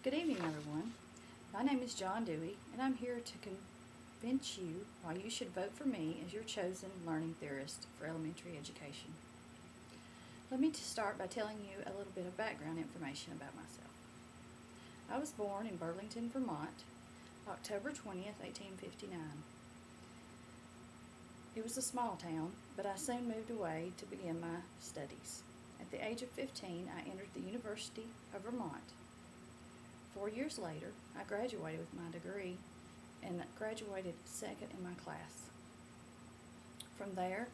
Good evening, everyone. My name is John Dewey, and I'm here to convince you why you should vote for me as your chosen learning theorist for elementary education. Let me start by telling you a little bit of background information about myself. I was born in Burlington, Vermont, October 20th, 1859. It was a small town, but I soon moved away to begin my studies. At the age of 15, I entered the University of Vermont. 4 years later, I graduated with my degree and graduated second in my class. From there,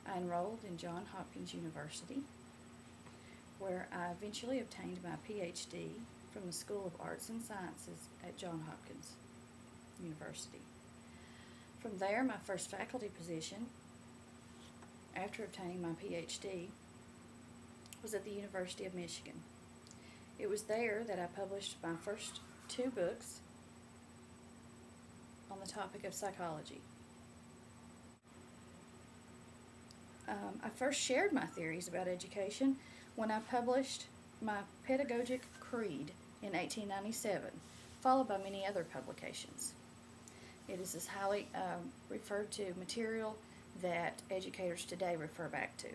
I enrolled in Johns Hopkins University, where I eventually obtained my PhD from the School of Arts and Sciences at Johns Hopkins University. From there, my first faculty position after obtaining my PhD was at the University of Michigan. It was there that I published my first 2 books on the topic of psychology. I first shared my theories about education when I published my Pedagogic Creed in 1897, followed by many other publications. It is this highly referred to material that educators today refer back to.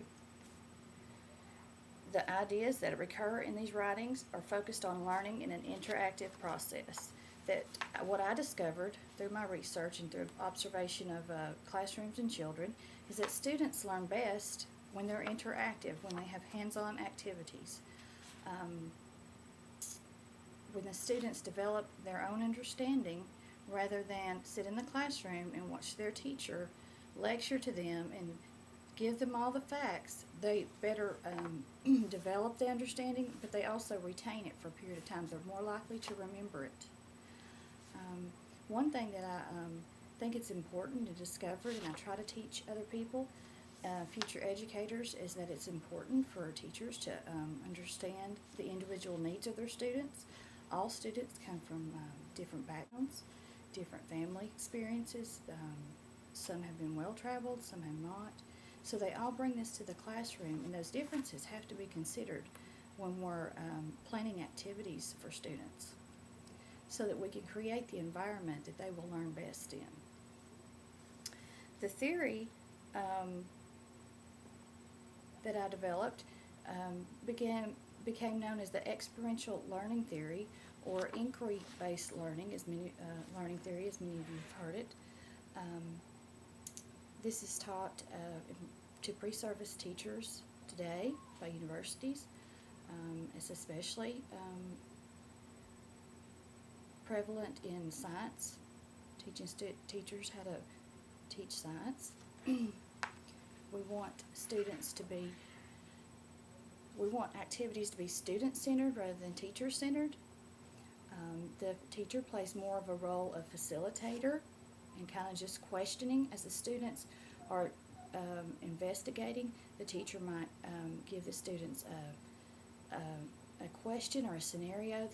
The ideas that recur in these writings are focused on learning in an interactive process. That what I discovered through my research and through observation of classrooms and children is that students learn best when they're interactive, when they have hands-on activities. When the students develop their own understanding rather than sit in the classroom and watch their teacher lecture to them and give them all the facts, they better develop the understanding, but they also retain it for a period of time. They're more likely to remember it. One thing that I think it's important to discover, and I try to teach other people, future educators, is that it's important for teachers to understand the individual needs of their students. All students come from different backgrounds, different family experiences. Some have been well-traveled, some have not. So they all bring this to the classroom, and those differences have to be considered when we're planning activities for students so that we can create the environment that they will learn best in. The theory that I developed became known as the experiential learning theory, or inquiry-based learning, learning theory, as many of you have heard it. This is taught to pre-service teachers today by universities. It's especially prevalent in science, teaching teachers how to teach science. We want activities to be student-centered rather than teacher-centered. The teacher plays more of a role of facilitator and kind of just questioning. As the students are investigating, the teacher might give the students a question or a scenario,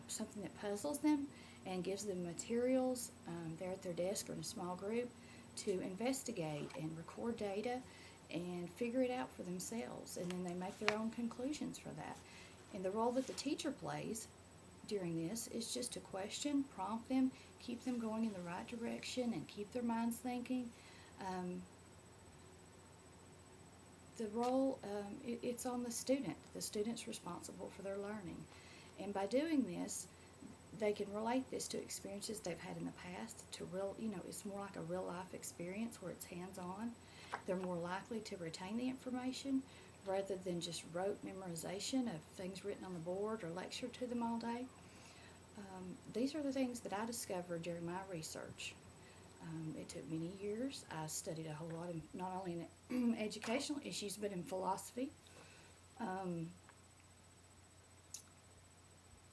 something that puzzles them, and gives them materials there at their desk or in a small group to investigate and record data and figure it out for themselves, and then they make their own conclusions for that. And the role that the teacher plays during this is just to question, prompt them, keep them going in the right direction, and keep their minds thinking. The role, it's on the student. The student's responsible for their learning. And by doing this, they can relate this to experiences they've had in the past, it's more like a real life experience where it's hands-on. They're more likely to retain the information rather than just rote memorization of things written on the board or lectured to them all day. These are the things that I discovered during my research. It took many years. I studied a whole lot, not only in educational issues, but in philosophy.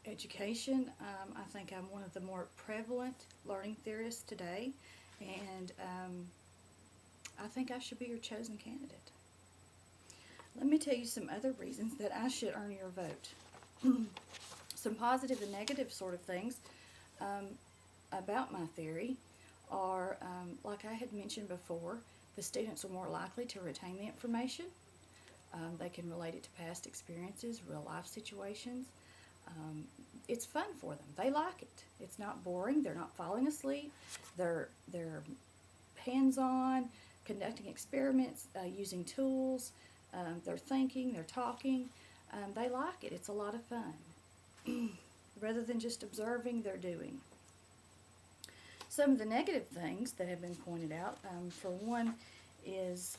Education, I think I'm one of the more prevalent learning theorists today, and I think I should be your chosen candidate. Let me tell you some other reasons that I should earn your vote. Some positive and negative sort of things about my theory are, like I had mentioned before, the students are more likely to retain the information. They can relate it to past experiences, real life situations. It's fun for them. They like it. It's not boring. They're not falling asleep. They're hands-on, conducting experiments, using tools. They're thinking. They're talking. They like it. It's a lot of fun. Rather than just observing, they're doing. Some of the negative things that have been pointed out, for one, is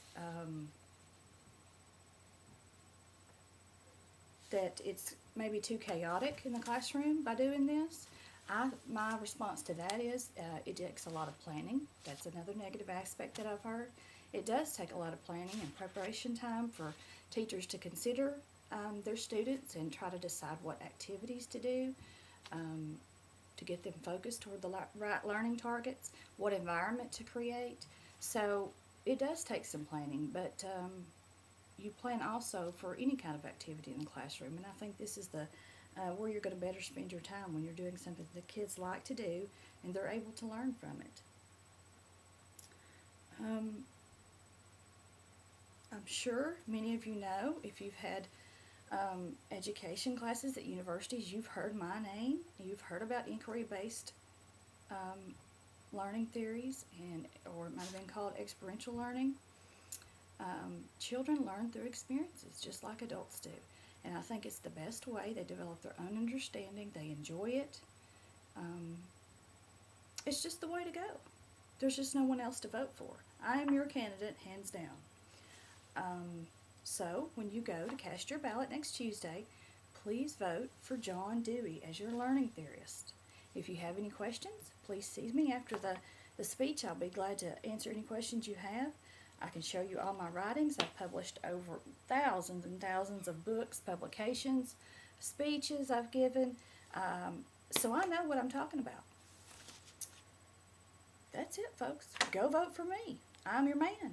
that it's maybe too chaotic in the classroom by doing this. My response to that is it takes a lot of planning. That's another negative aspect that I've heard. It does take a lot of planning and preparation time for teachers to consider their students and try to decide what activities to do to get them focused toward the right learning targets, what environment to create. So it does take some planning, but you plan also for any kind of activity in the classroom, and I think this is the where you're going to better spend your time, when you're doing something the kids like to do and they're able to learn from it. I'm sure many of you know, if you've had education classes at universities, you've heard my name. You've heard about inquiry-based learning theories, or it might have been called experiential learning. Children learn through experiences, just like adults do. And I think it's the best way. They develop their own understanding. They enjoy it. It's just the way to go. There's just no one else to vote for. I am your candidate, hands down. So when you go to cast your ballot next Tuesday, please vote for John Dewey as your learning theorist. If you have any questions, please see me after the speech. I'll be glad to answer any questions you have. I can show you all my writings. I've published over thousands and thousands of books, publications, speeches I've given. So I know what I'm talking about. That's it, folks. Go vote for me. I'm your man.